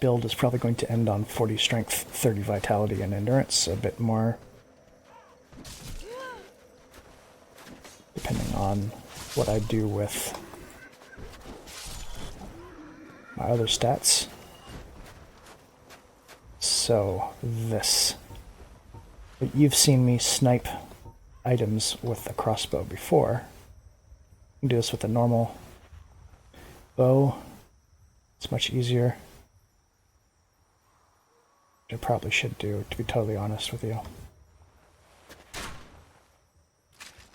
build is probably going to end on 40 strength, 30 vitality, and endurance, a bit more. Depending on what I do with my other stats. So, this. But you've seen me snipe items with a crossbow before. I can do this with a normal bow. It's much easier. Which I probably should do, to be totally honest with you.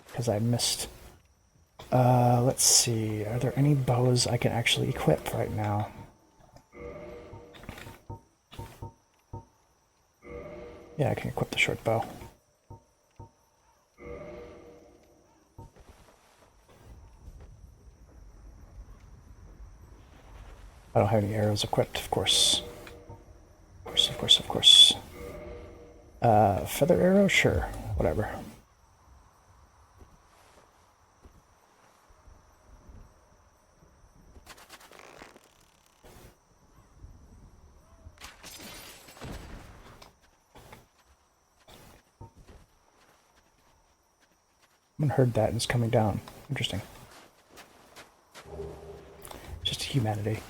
Because I missed... let's see, are there any bows I can actually equip right now? Yeah, I can equip the short bow. I don't have any arrows equipped, of course. Of course. Feather arrow? Sure, whatever. Someone heard that and is coming down. Interesting. Just humanity.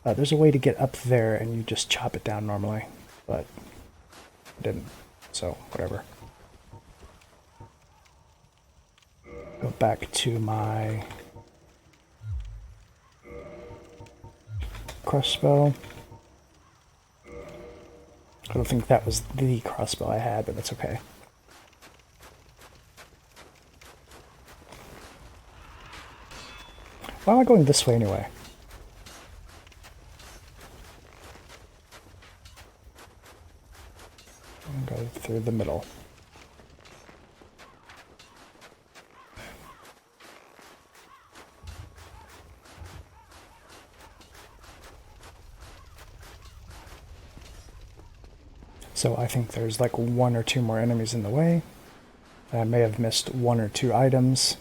There's a way to get up there and you just chop it down normally, but I didn't, so whatever. Go back to my crossbow. I don't think that was the crossbow I had, but that's okay. Why am I going this way anyway? Go through the middle. So I think there's like 1 or 2 more enemies in the way. I may have missed 1 or 2 items.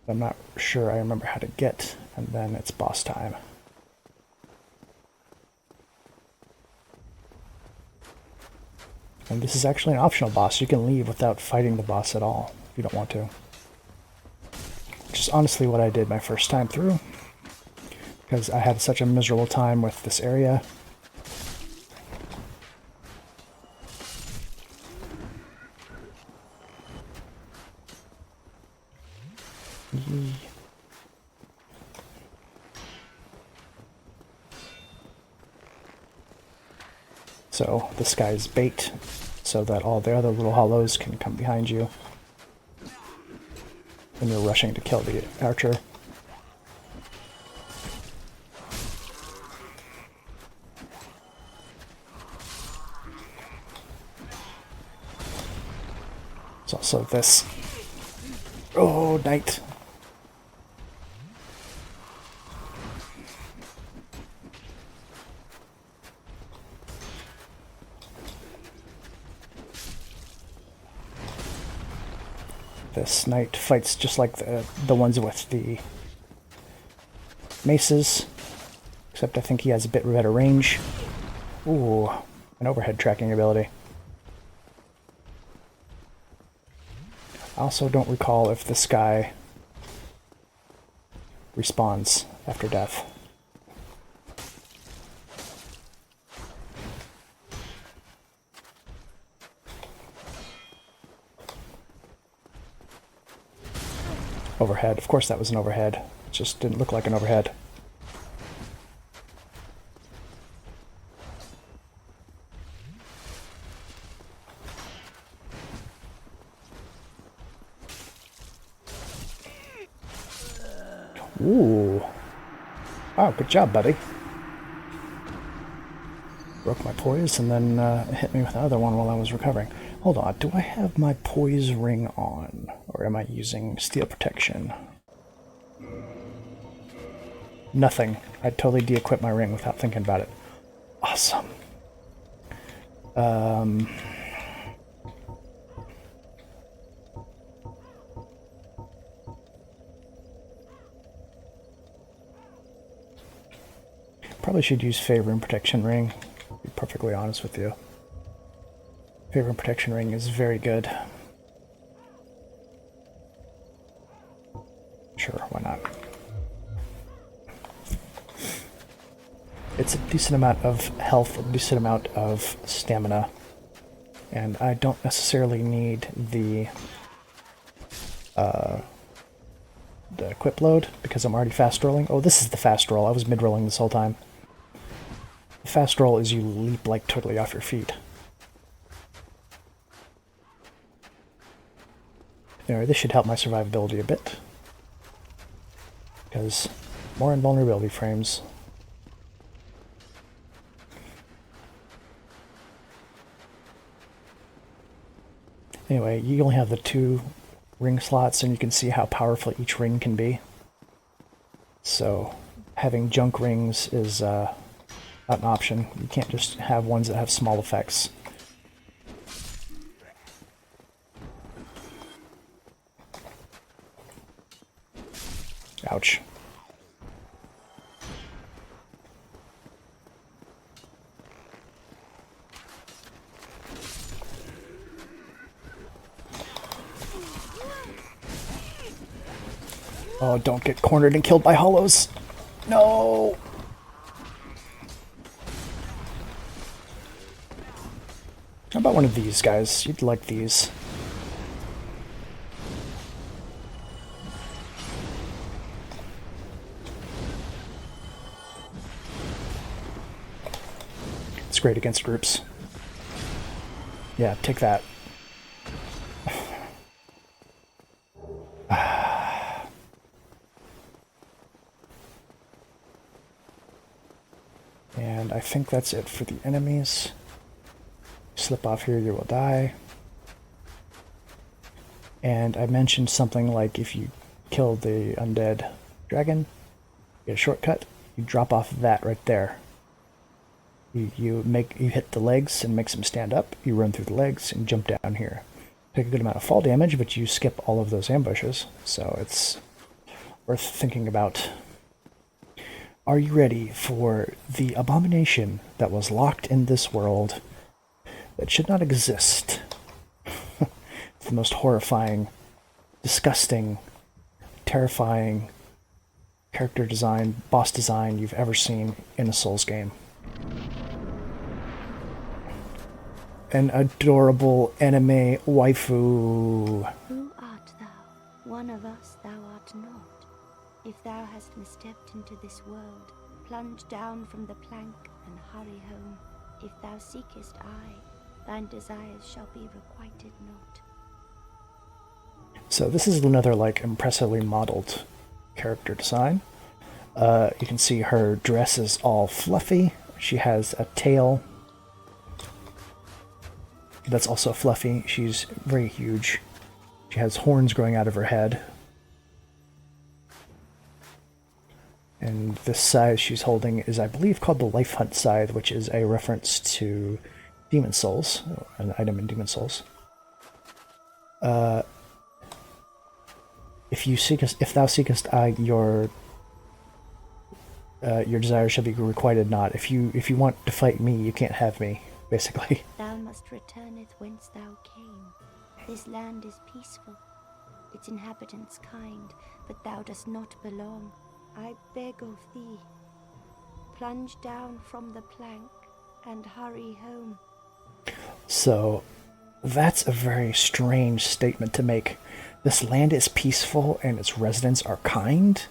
I'm not sure I remember how to get, and then it's boss time. And this is actually an optional boss. You can leave without fighting the boss at all, if you don't want to. Which is honestly what I did my first time through, because I had such a miserable time with this area. So this guy's bait, so that all the other little hollows can come behind you when you're rushing to kill the archer. There's also this. Oh, knight. This knight fights just like the ones with the maces, except I think he has a bit better range. Ooh, an overhead tracking ability. I also don't recall if this guy respawns after death. Overhead. Of course that was an overhead. It just didn't look like an overhead. Ooh. Wow, good job, buddy. Broke my poise and then hit me with another one while I was recovering. Hold on, do I have my poise ring on? Or am I using steel protection? Nothing. I totally de-equipped my ring without thinking about it. Awesome. probably should use Favor and Protection Ring, to be perfectly honest with you. Favor and Protection Ring is very good. Sure, why not? It's a decent amount of health, a decent amount of stamina, and I don't necessarily need the equip load because I'm already fast rolling. Oh, this is the fast roll. I was mid rolling this whole time. The fast roll is you leap like totally off your feet. Anyway, this should help my survivability a bit, because more invulnerability frames. Anyway, you only have the 2 ring slots, and you can see how powerful each ring can be. So having junk rings is not an option. You can't just have ones that have small effects. Ouch. Oh, don't get cornered and killed by hollows. No! How about one of these guys? You'd like these. It's great against groups. Yeah, take that. And I think that's it for the enemies. Slip off here, you will die. And I mentioned something like if you kill the undead dragon, you get a shortcut, you drop off that right there. You hit the legs and makes them stand up, you run through the legs and jump down here. Take a good amount of fall damage, but you skip all of those ambushes, so it's worth thinking about. Are you ready for the abomination that was locked in this world that should not exist? It's the most horrifying, disgusting, terrifying character design, boss design you've ever seen in a Souls game. An adorable anime waifu. Who art thou? One of us thou art not. If thou hast misstepped into this world, plunge down from the plank and hurry home. If thou seekest I, thine desires shall be requited not. So this is another like impressively modeled character design. You can see her dress is all fluffy. She has a tail that's also fluffy. She's very huge. She has horns growing out of her head. And this scythe she's holding is, I believe, called the Life Hunt Scythe, which is a reference to Demon Souls, an item in Demon Souls. If thou seekest I, your desire shall be requited not. If you want to fight me, you can't have me, basically. Thou must returneth whence thou came. This land is peaceful, its inhabitants kind, but thou dost not belong. I beg of thee, plunge down from the plank and hurry home. So, that's a very strange statement to make. This land is peaceful and its residents are kind.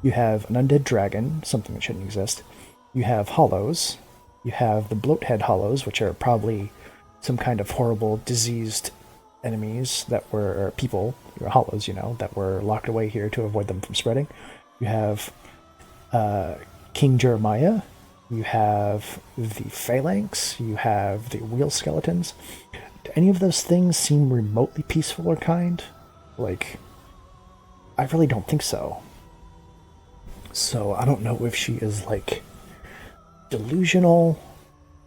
You have an undead dragon, something that shouldn't exist. You have hollows. You have the bloathead hollows, which are probably some kind of horrible, diseased enemies that were, or people, or hollows, you know, that were locked away here to avoid them from spreading. You have King Jeremiah. You have the phalanx. You have the wheel skeletons. Do any of those things seem remotely peaceful or kind? Like, I really don't think so. So I don't know if she is like delusional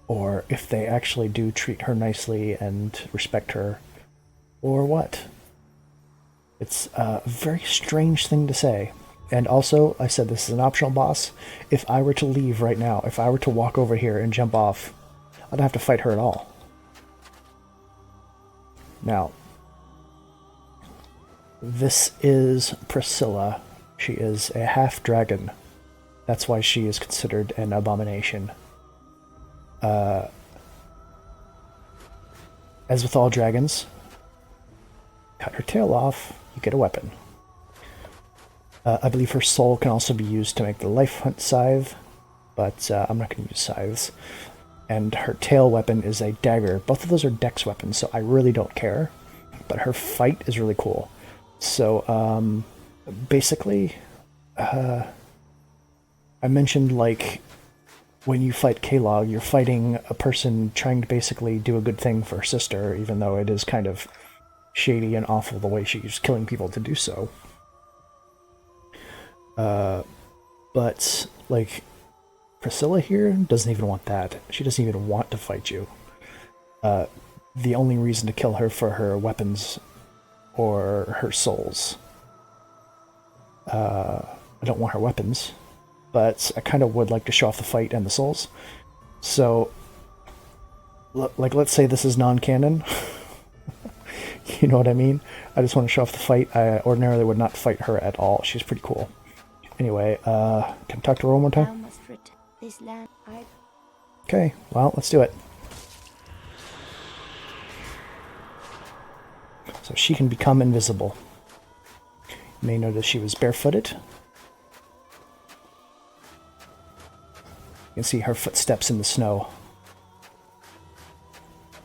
or if they actually do treat her nicely and respect her or what. It's a very strange thing to say. And also, I said this is an optional boss. If I were to leave right now, if I were to walk over here and jump off, I don't have to fight her at all. Now, this is Priscilla. She is a half-dragon. That's why she is considered an abomination. As with all dragons, cut her tail off, you get a weapon. I believe her soul can also be used to make the life hunt scythe, but I'm not going to use scythes. And her tail weapon is a dagger. Both of those are dex weapons, so I really don't care. But her fight is really cool. So, basically, I mentioned, like, when you fight Kalog, you're fighting a person trying to basically do a good thing for her sister, even though it is kind of shady and awful the way she's killing people to do so. But, like, Priscilla here doesn't even want that. She doesn't even want to fight you. The only reason to kill her for her weapons or her souls. I don't want her weapons, but I kind of would like to show off the fight and the souls. So, like, let's say this is non-canon. You know what I mean? I just want to show off the fight. I ordinarily would not fight her at all. She's pretty cool. Anyway, can I talk to her one more time? Okay, well, let's do it. So she can become invisible. You may notice she was barefooted. You can see her footsteps in the snow.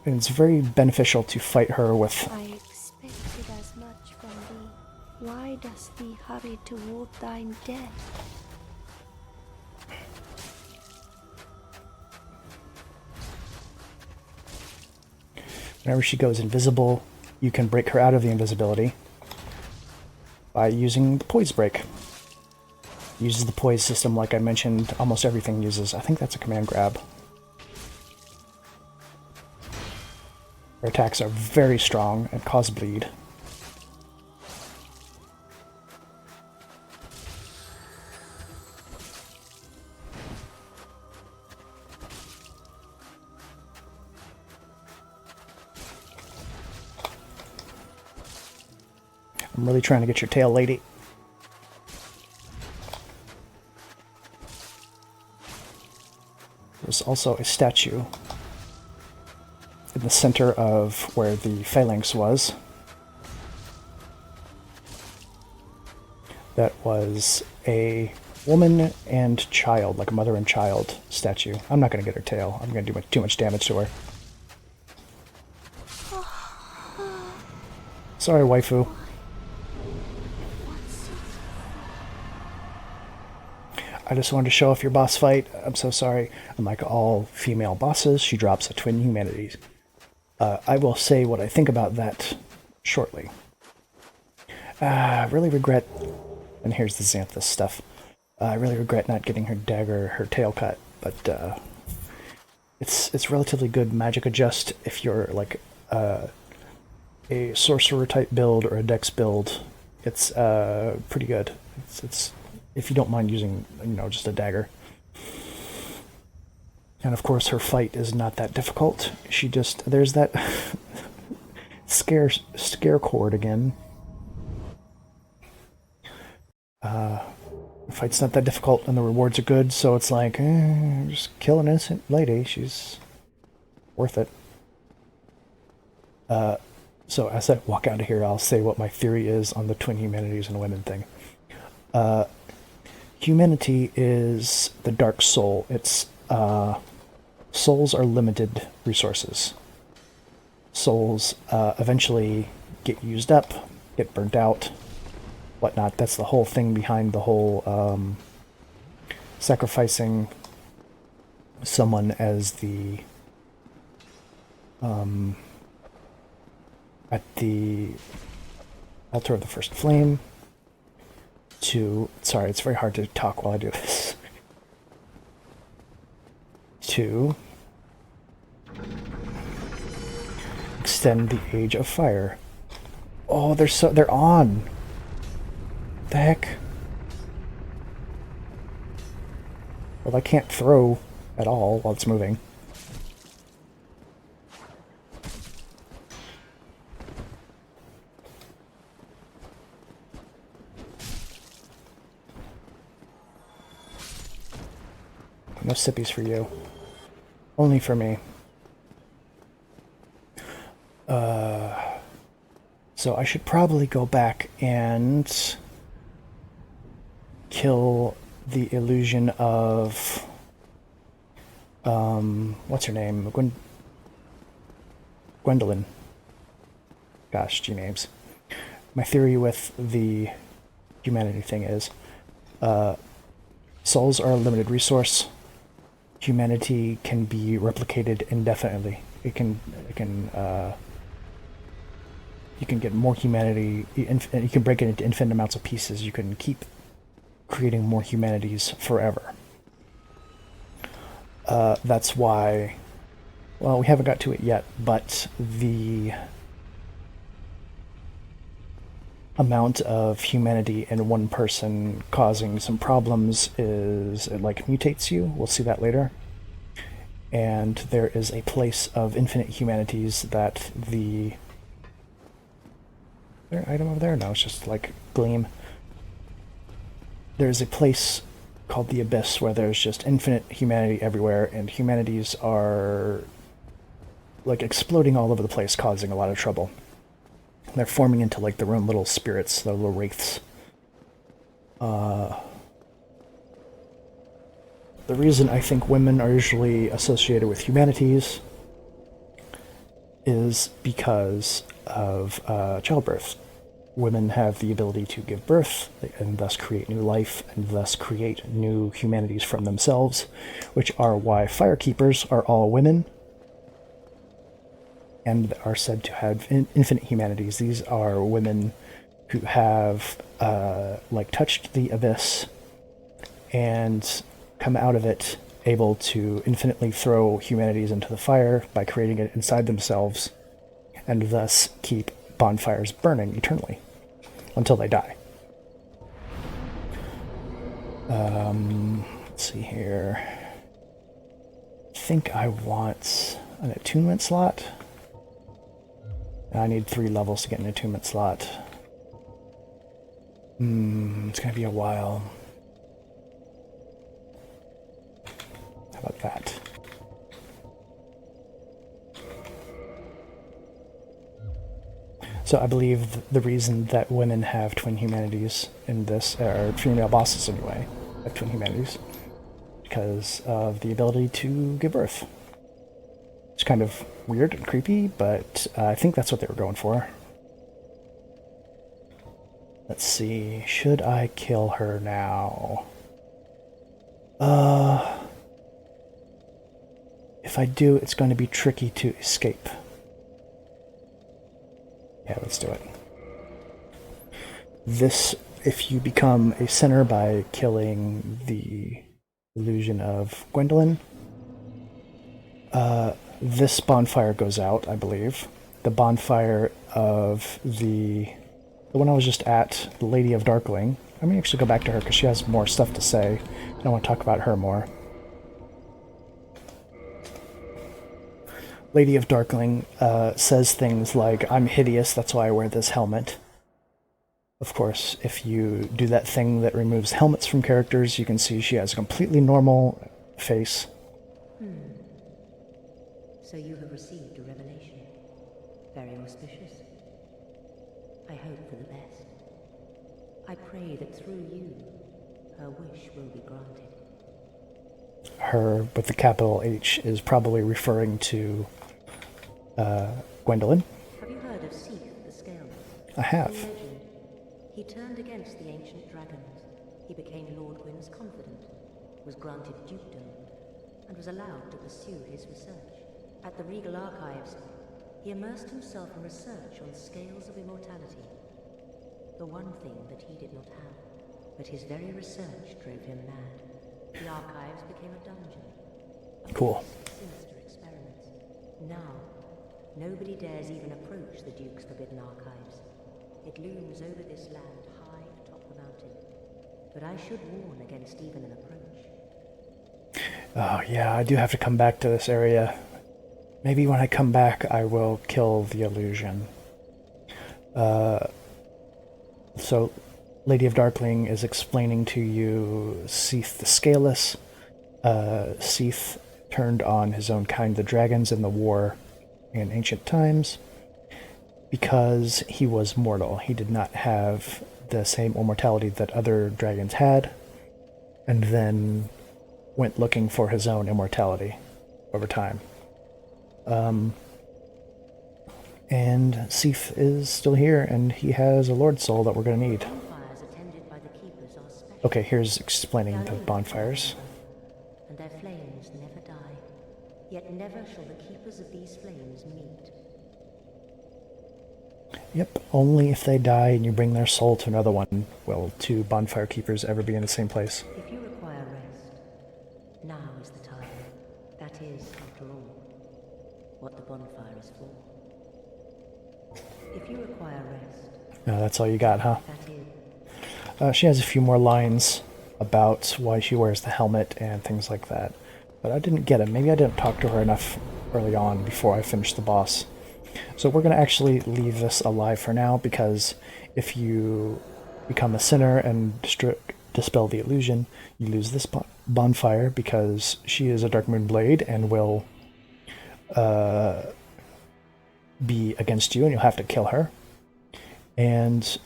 And it's very beneficial to fight her with... I expected as much from thee. Why dost thee hurry toward thine death? Whenever she goes invisible, you can break her out of the invisibility by using the poise break. Uses the poise system like I mentioned, almost everything uses. I think that's a command grab. Her attacks are very strong and cause bleed. I'm really trying to get your tail, lady. There's also a statue in the center of where the phalanx was. That was a woman and child, like a mother and child statue. I'm not going to get her tail. I'm going to do too much damage to her. Sorry, waifu. I just wanted to show off your boss fight. I'm so sorry. Unlike all female bosses, she drops a twin humanities. I will say what I think about that shortly. I really regret... And here's the Xanthus stuff. I really regret not getting her dagger, her tail cut, but it's relatively good magic adjust if you're like a sorcerer type build or a dex build. It's pretty good. It's if you don't mind using, you know, just a dagger. And of course her fight is not that difficult. She just, there's that scare chord again. The fight's not that difficult and the rewards are good, so it's like, just kill an innocent lady. She's worth it. So as I walk out of here, I'll say what my theory is on the twin humanities and women thing. Humanity is the dark soul. It's, souls are limited resources. Souls eventually get used up, get burnt out, whatnot. That's the whole thing behind the whole sacrificing someone as the at the altar of the first flame to, sorry, it's very hard to talk while I do this, to extend the age of fire. Oh, they're on. The heck? Well, I can't throw at all while it's moving. No sippies for you. Only for me. So I should probably go back and kill the illusion of what's her name? Gwendolyn. Gosh, G names. My theory with the humanity thing is souls are a limited resource. Humanity can be replicated indefinitely. You can get more humanity. You can break it into infinite amounts of pieces. You can keep creating more humanities forever. That's why. Well, we haven't got to it yet, but the amount of humanity in one person causing some problems is it like mutates you. We'll see that later. And there is a place of infinite humanities that the... Is there an item over there? No, it's just like gleam. There's a place called the Abyss where there's just infinite humanity everywhere, and humanities are like exploding all over the place, causing a lot of trouble. They're forming into like their own little spirits, their little wraiths. The reason I think women are usually associated with humanities is because of childbirth. Women have the ability to give birth and thus create new life and thus create new humanities from themselves, which are why firekeepers are all women and are said to have infinite humanities. These are women who have like touched the abyss and come out of it able to infinitely throw humanities into the fire by creating it inside themselves and thus keep bonfires burning eternally until they die. Let's see here. I think I want an attunement slot. I need 3 levels to get an attunement slot. It's gonna be a while. How about that? So I believe the reason that women have twin humanities in this, or female bosses anyway, have twin humanities, because of the ability to give birth. It's kind of weird and creepy, but I think that's what they were going for. Let's see, should I kill her now? If I do, it's going to be tricky to escape. Yeah, let's do it. This, if you become a sinner by killing the illusion of Gwendolyn, this bonfire goes out, I believe. The bonfire of the one I was just at, the Lady of Darkling. Let me actually go back to her because she has more stuff to say. I want to talk about her more. Lady of Darkling says things like, "I'm hideous, that's why I wear this helmet." Of course, if you do that thing that removes helmets from characters, you can see she has a completely normal face. So you have received a revelation. Very auspicious. I hope for the best. I pray that through you, her wish will be granted. Her, with the capital H, is probably referring to Gwendolyn. Have you heard of Seath the Scaleless? I have. In legend, he turned against the ancient dragons. He became Lord Gwyn's confidant, was granted dukedom, and was allowed to pursue his research. At the Regal Archives, he immersed himself in research on scales of immortality. The one thing that he did not have, but his very research drove him mad. The archives became a dungeon. Cool. Sinister experiments. Now, nobody dares even approach the Duke's forbidden archives. It looms over this land high atop the mountain. But I should warn against even an approach. Oh yeah, I do have to come back to this area. Maybe when I come back, I will kill the illusion. So, Lady of Darkling is explaining to you Seath the Scaleless. Seath turned on his own kind, the dragons, in the war in ancient times because he was mortal. He did not have the same immortality that other dragons had, and then went looking for his own immortality over time. And Seath is still here, and he has a Lord Soul that we're going to need. Bonfires attended by the keepers are special. Okay, here's explaining the bonfires. And their flames never die. Yet never shall the keepers of these flames meet. Yep, only if they die and you bring their soul to another one will two bonfire keepers ever be in the same place. If you require rest, now is the time. That is, after all, what the bonfire is for. If you require rest, No, that's all you got, huh? that is. She has a few more lines about why she wears the helmet and things like that. But I didn't get it. Maybe I didn't talk to her enough early on before I finished the boss. So we're going to actually leave this alive for now, because if you become a sinner and dispel the illusion, you lose this bonfire, because she is a Dark Moon Blade and will be against you, and you'll have to kill her. And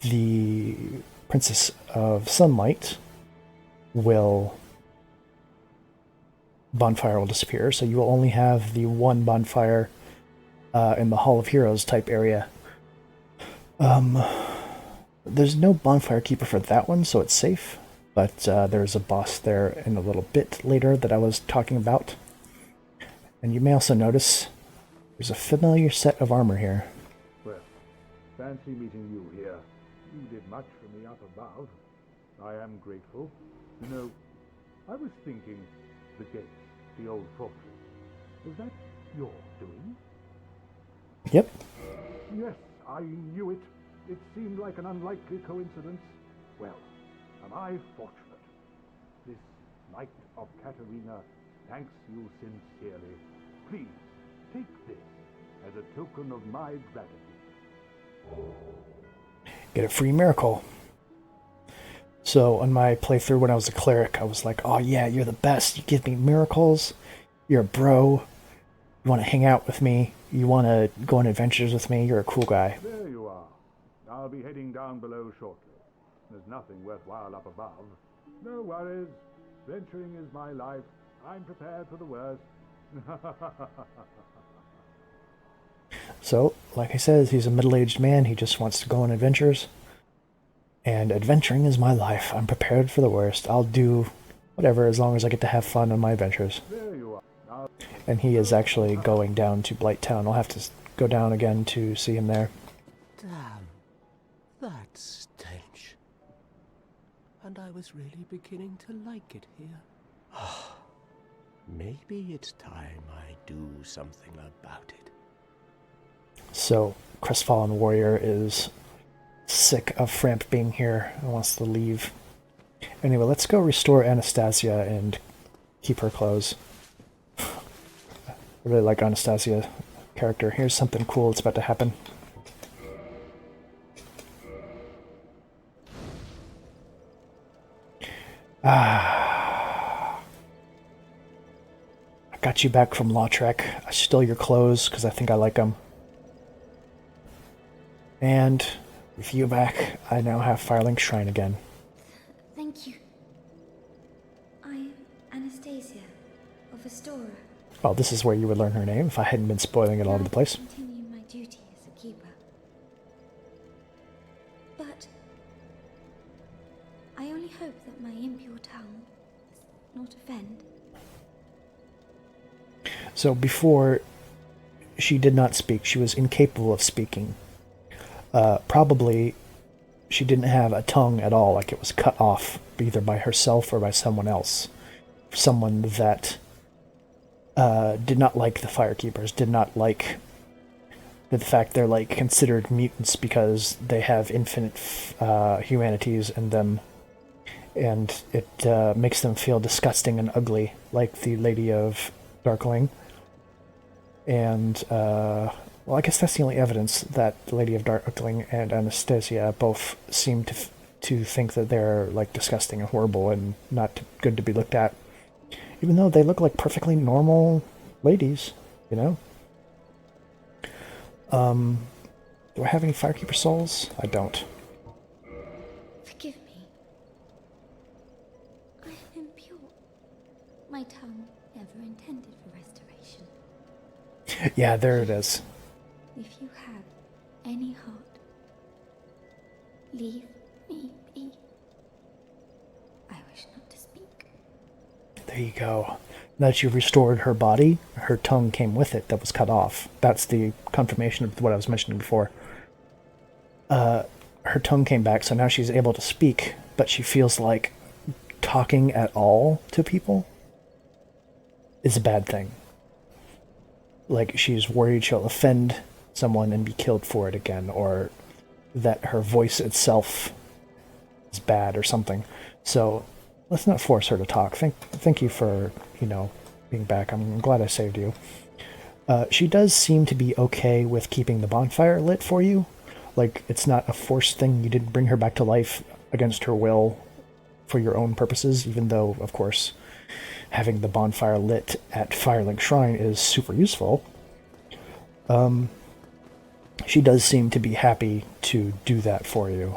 the Princess of Sunlight bonfire will disappear, so you will only have the one bonfire in the Hall of Heroes type area. There's no bonfire keeper for that one, so it's safe, but there's a boss there in a little bit later that I was talking about. And you may also notice there's a familiar set of armor here. Well, fancy meeting you here. You did much for me up above. I am grateful. You know, I was thinking, the gates, the old fortress, was that your doing? Yep. Yes, I knew it. It seemed like an unlikely coincidence. Well, am I fortunate? This Knight of Katarina thanks you sincerely. Please, take this as a token of my gratitude. Get a free miracle. So on my playthrough when I was a cleric, I was like, oh yeah, you're the best. You give me miracles. You're a bro. You want to hang out with me. You want to go on adventures with me. You're a cool guy. There you are. I'll be heading down below shortly. There's nothing worthwhile up above. No worries. Venturing is my life. I'm prepared for the worst. So, like I said, he's a middle-aged man. He just wants to go on adventures. And adventuring is my life. I'm prepared for the worst. I'll do whatever as long as I get to have fun on my adventures. There you are. And he is actually going down to Blighttown. I'll have to go down again to see him there. Damn, that stench. And I was really beginning to like it here. Maybe it's time I do something about it. So, Crestfallen Warrior is sick of Framp being here and wants to leave. Anyway, let's go restore Anastasia and keep her clothes. I really like Anastasia's character. Here's something cool that's about to happen. I got you back from Lautrec. I stole your clothes because I think I like them. And with you back, I now have Firelink Shrine again. Thank you. I'm Anastasia of Astora. Well, this is where you would learn her name if I hadn't been spoiling it all over the place. Continue my duty as a keeper. But I only hope that my impure tongue does not offend. So before, she did not speak. She was incapable of speaking. Probably she didn't have a tongue at all, like it was cut off either by herself or by someone else. Someone that did not like the Firekeepers, did not like the fact they're like considered mutants because they have infinite humanities in them, and it makes them feel disgusting and ugly, like the Lady of Darkling. And, well, I guess that's the only evidence that the Lady of Darkling and Anastasia both seem to think that they're, like, disgusting and horrible and not good to be looked at. Even though they look like perfectly normal ladies, you know? Do I have any Firekeeper souls? I don't. Forgive me. I am impure. My tongue never intended for restoration. Yeah, there it is. If you have any heart, leave me be. I wish not to speak. There you go. Now that you've restored her body, her tongue came with it that was cut off. That's the confirmation of what I was mentioning before. Her tongue came back, so now she's able to speak, but she feels like talking at all to people is a bad thing. Like, she's worried she'll offend someone and be killed for it again, or that her voice itself is bad or something. So let's not force her to talk. Thank you for, being back. I'm glad I saved you. She does seem to be okay with keeping the bonfire lit for you. Like, it's not a forced thing. You didn't bring her back to life against her will for your own purposes, even though, of course, having the bonfire lit at Firelink Shrine is super useful. She does seem to be happy to do that for you.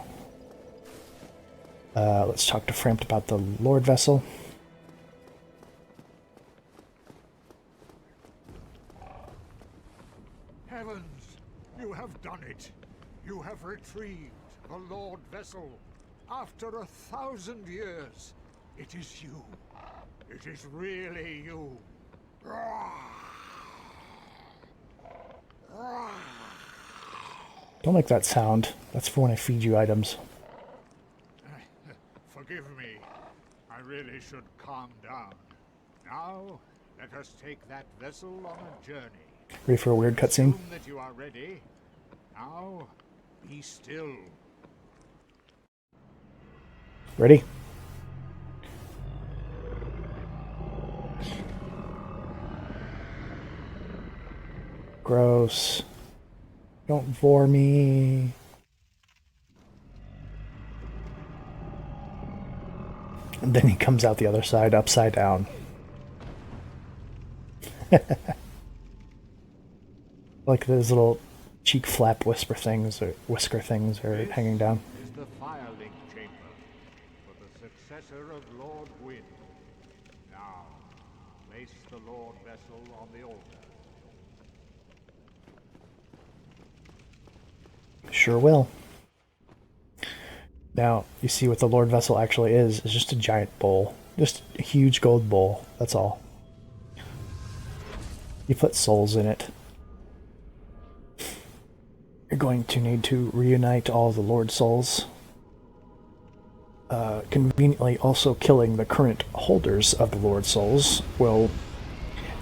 Let's talk to Frampt about the Lord Vessel. Heavens, you have done it. You have retrieved the Lord Vessel. After 1,000 years, it is you. It is really you. Don't like that sound. That's for when I feed you items. Forgive me. I really should calm down. Now, let us take that vessel on a journey. Ready for a weird cutscene? Assume that you are ready. Now, be still. Ready? Gross. Don't vor me. And then he comes out the other side, upside down. Like those little cheek flap whisker things are hanging down. This is the Firelink Chamber for the successor of Lord Gwyn. Now, place the Lord Vessel on the altar. Sure will. Now, you see what the Lord Vessel actually is just a giant bowl. Just a huge gold bowl, that's all. You put souls in it. You're going to need to reunite all the Lord Souls. Conveniently, also killing the current holders of the Lord Souls will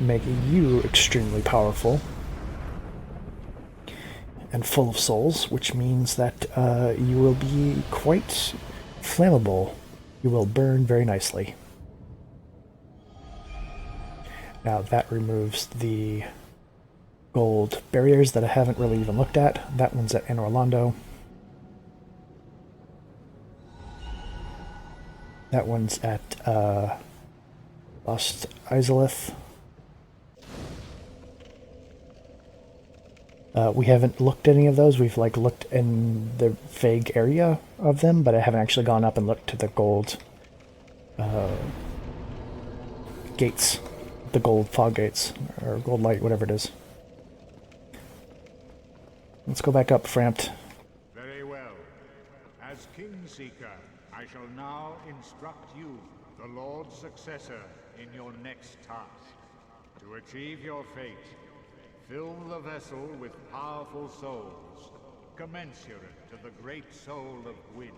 make you extremely powerful and full of souls, which means that you will be quite flammable. You will burn very nicely. Now that removes the gold barriers that I haven't really even looked at. That one's at Anor Londo. That one's at Lost Izalith. We haven't looked at any of those. We've looked in the vague area of them, but I haven't actually gone up and looked to the gold gates, the gold fog gates, or gold light, whatever it is. Let's go back up, Frampt. Very well. As Kingseeker, I shall now instruct you, the Lord's successor, in your next task. To achieve your fate, fill the vessel with powerful souls, commensurate to the great soul of Gwyn.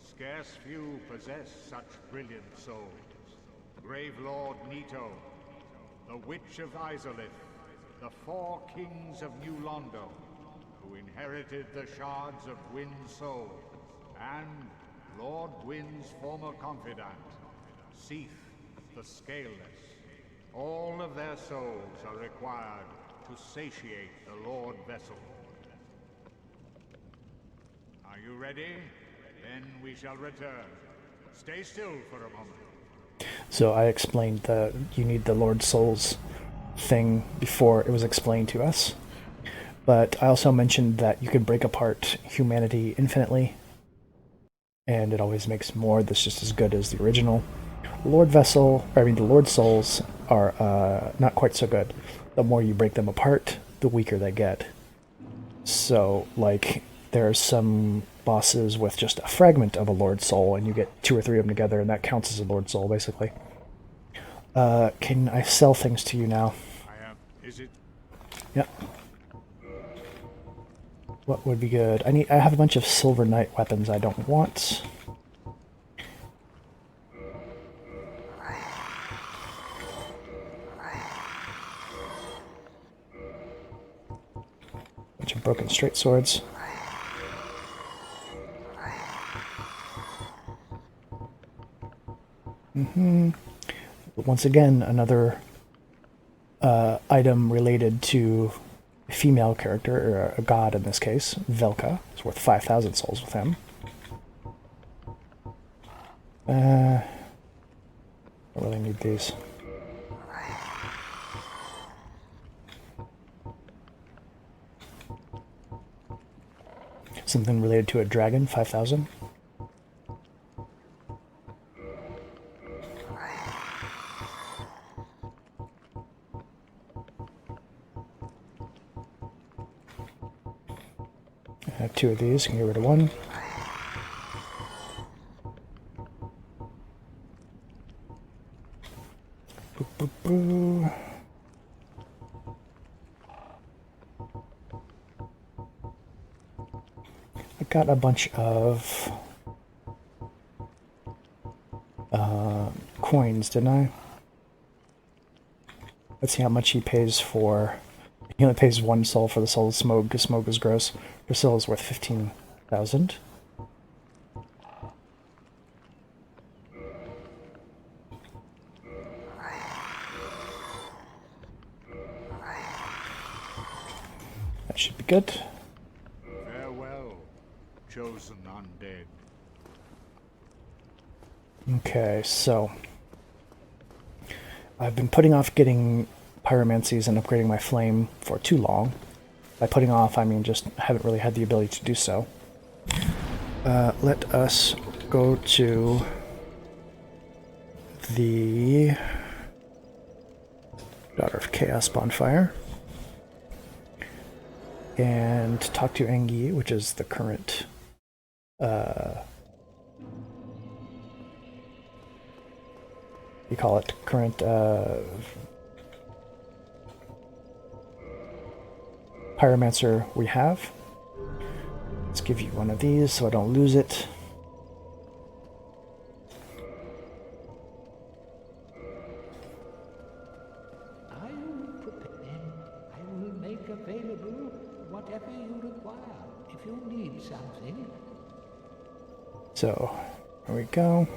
Scarce few possess such brilliant souls. Grave Lord Nito, the Witch of Izalith, the 4 kings of New Londo, who inherited the shards of Gwyn's soul, and Lord Gwyn's former confidant, Seath the Scaleless. All of their souls are required to satiate the Lord Vessel. Are you ready? Then we shall return. Stay still for a moment. So I explained that you need the Lord Souls thing before it was explained to us. But I also mentioned that you could break apart humanity infinitely, and it always makes more that's just as good as the original. The Lord Souls are not quite so good. The more you break them apart, the weaker they get. So, like, there are some bosses with just a fragment of a Lord Soul, and you get 2 or 3 of them together, and that counts as a Lord Soul, basically. Can I sell things to you now? I am. Is it? Yep. What would be good? I have a bunch of Silver Knight weapons I don't want. Bunch of broken straight swords. Once again, another item related to a female character, or a god in this case, Velka. It's worth 5,000 souls with him. I really need these. Something related to a dragon, 5,000. I have 2 of these, can get rid of 1. Boo, boo, boo. I got a bunch of coins, didn't I? Let's see how much he pays for. He only pays 1 soul for the soul of Smoke, because Smoke is gross. Priscilla is worth 15,000. That should be good. Farewell, chosen undead. Okay, so I've been putting off getting pyromancies and upgrading my flame for too long. By putting off, I mean just haven't really had the ability to do so. Let us go to the Daughter of Chaos bonfire and talk to Engi, which is the current you call it current pyromancer we have. Let's give you one of these so I don't lose it. I will prepare. I will make available whatever you require if you need something. So, there we go.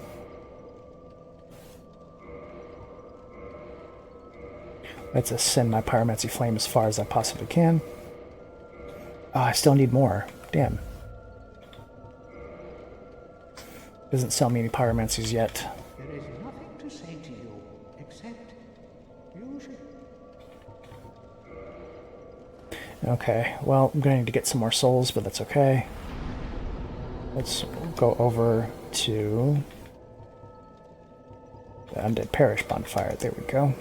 Let's ascend my pyromancy flame as far as I possibly can. Oh, I still need more. Damn. Doesn't sell me any pyromancies yet. There is nothing to say to you except use it. Okay, well, I'm going to need to get some more souls, but that's okay. Let's go over to the Undead Parish bonfire. There we go.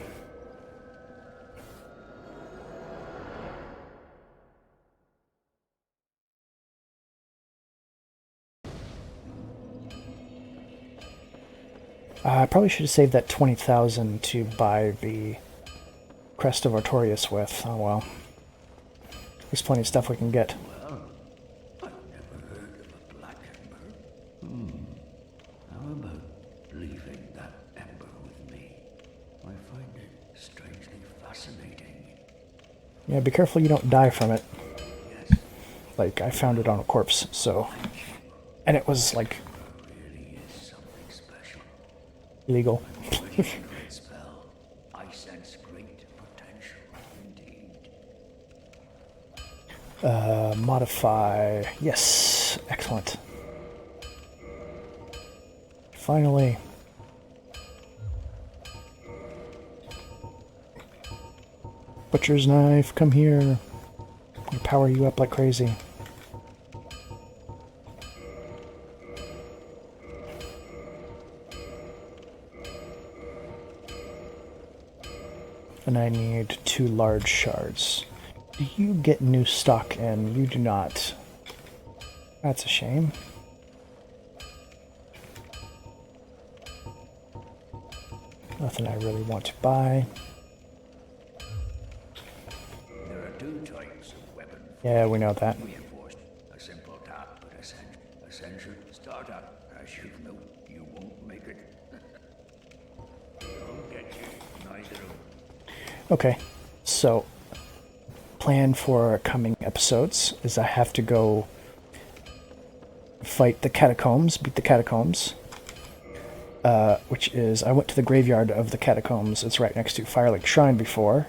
I probably should have saved that 20,000 to buy the Crest of Artorias with. Oh well. There's plenty of stuff we can get. Well, I've never heard of a black ember. How about leaving that ember with me? I find it strangely fascinating. Yeah, be careful you don't die from it. Yes, Like, I found it on a corpse, so... And it was, like, Illegal. Great spell. I sense great potential indeed. Modify. Yes. Excellent. Finally. Butcher's knife, come here. I'll power you up like crazy. And I need 2 large shards. Do you get new stock in? You do not. That's a shame. Nothing I really want to buy. There are 2 types of weapon. Yeah, we know that. Reinforced. A simple tap, but essential startup. As you know, you won't make it. Don't get you. Neither of Okay, so plan for coming episodes is I have to go fight the catacombs, beat the catacombs, which is, I went to the graveyard of the catacombs. It's right next to Firelink Shrine before,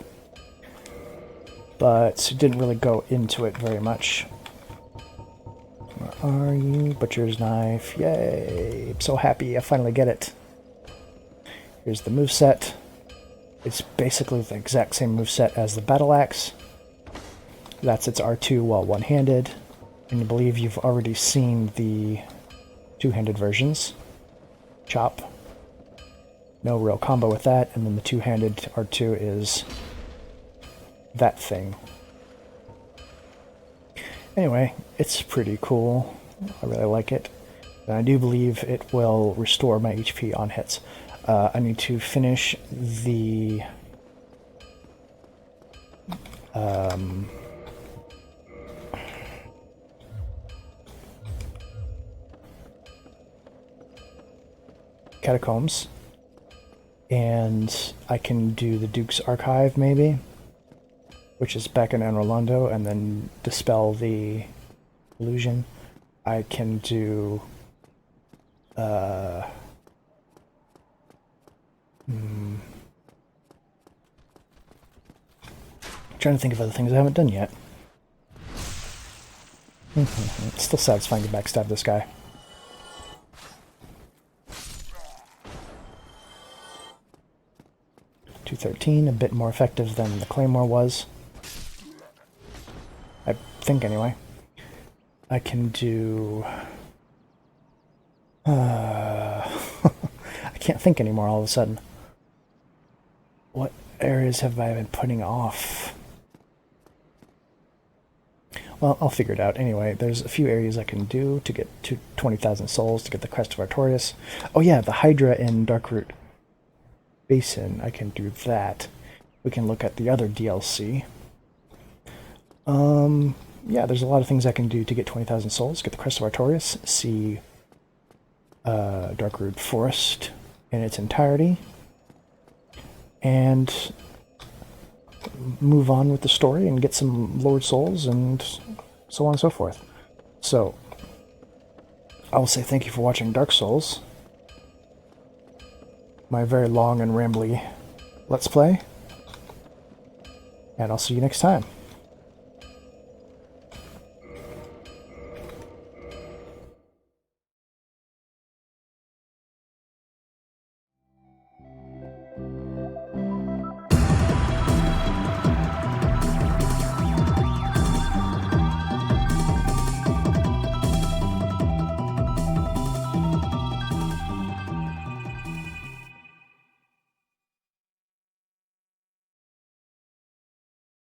but didn't really go into it very much. Where are you? Butcher's knife. Yay! I'm so happy I finally get it. Here's the moveset. It's basically the exact same moveset as the Battle Axe. That's its R2 while one-handed. And I believe you've already seen the two-handed versions. Chop. No real combo with that. And then the two-handed R2 is that thing. Anyway, it's pretty cool. I really like it. And I do believe it will restore my HP on hits. I need to finish the catacombs, and I can do the Duke's Archive maybe, which is back in Anor, and then dispel the illusion. I can do trying to think of other things I haven't done yet. It's still satisfying to backstab this guy. .213, a bit more effective than the Claymore was. I think, anyway. I can do... I can't think anymore all of a sudden. What areas have I been putting off? Well, I'll figure it out. Anyway, there's a few areas I can do to get to 20,000 souls to get the Crest of Artorias. Oh yeah, the Hydra in Darkroot Basin, I can do that. We can look at the other DLC. Yeah, there's a lot of things I can do to get 20,000 souls, get the Crest of Artorias, see Darkroot Forest in its entirety, and move on with the story and get some Lord Souls and so on and so forth. So, I will say thank you for watching Dark Souls, my very long and rambly Let's Play, and I'll see you next time.